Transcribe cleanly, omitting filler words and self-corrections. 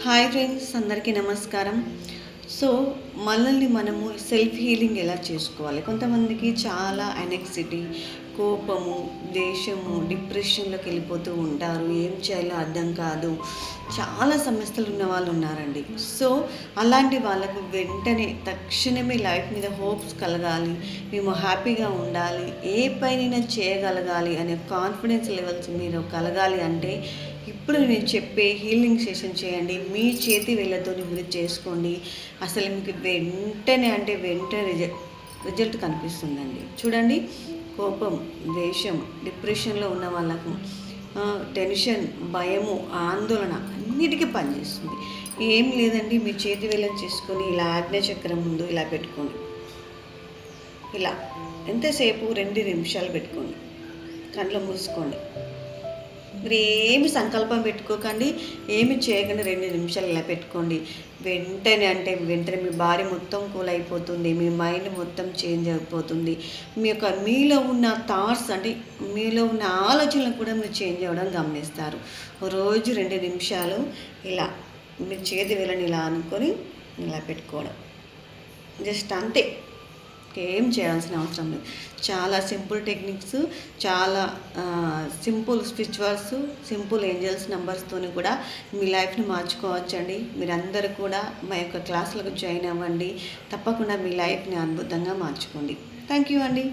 Hi friends, అందరికీ నమస్కారం. So, మనల్ని మనము సెల్ఫ్ హీలింగ్ ఎలా చేసుకోవాలి? కొంతమందికి చాలా అనెక్సిటీ, కోపము, ద్వేషము, డిప్రెషన్‌లోకి వెళ్ళిపోతూ ఉంటారు. ఏం చేయాలో అర్థం కాదు. చాలా సమస్యలు ఉన్న వాళ్ళు ఉన్నారండి. సో, అలాంటి వాళ్ళకు వెంటనే తక్షణమే లైఫ్ మీద హోప్స్ కలగాలి. మేము హ్యాపీగా ఉండాలి. ఏ పనైనా చేయగలగాలి అనే కాన్ఫిడెన్స్ లెవెల్స్ మీరు కలగాలి అంటే ఇప్పుడు నేను చెప్పే హీలింగ్ సెషన్ చేయండి. మీ చేతి వేళ్ళతోని మీరు చేసుకోండి. అసలు మీకు వెంటనే అంటే వెంటనే రిజల్ట్ కనిపిస్తుందండి. చూడండి, కోపం, ద్వేషం, డిప్రెషన్‌లో ఉన్న వాళ్ళకు టెన్షన్, భయము, ఆందోళన అన్నిటికీ పనిచేస్తుంది. ఏం లేదండి, మీ చేతి వేళ్ళని చేసుకొని ఇలా ఆజ్ఞాచక్రం ముందు ఇలా పెట్టుకోండి. ఇలా ఎంతసేపు 2 నిమిషాలు పెట్టుకోండి. కళ్ళు మూసుకోండి. మీరు ఏమి సంకల్పం పెట్టుకోకండి, ఏమి చేయకండి. 2 నిమిషాలు ఇలా పెట్టుకోండి. వెంటనే అంటే వెంటనే మీ బాడీ మొత్తం కూల్ అయిపోతుంది. మీ మైండ్ మొత్తం చేంజ్ అయిపోతుంది. మీలో ఉన్న థాట్స్ అంటే మీలో ఉన్న ఆలోచనలు కూడా మీరు చేంజ్ అవ్వడం గమనిస్తారు. రోజు 2 నిమిషాలు ఇలా మీ చేతి వేళ్ళని ఇలా అనుకొని ఇలా పెట్టుకోవడం. జస్ట్ అంతే. ఏం చేయాల్సిన అవసరం లేదు. చాలా సింపుల్ టెక్నిక్స్, చాలా సింపుల్ స్పిరిచువల్స్, సింపుల్ ఏంజల్స్ నంబర్స్తోని కూడా మీ లైఫ్ని మార్చుకోవచ్చండి. మీరందరూ కూడా మా యొక్క క్లాసులకు జాయిన్ అవ్వండి. తప్పకుండా మీ లైఫ్ని అద్భుతంగా మార్చుకోండి. థ్యాంక్ యూ అండి.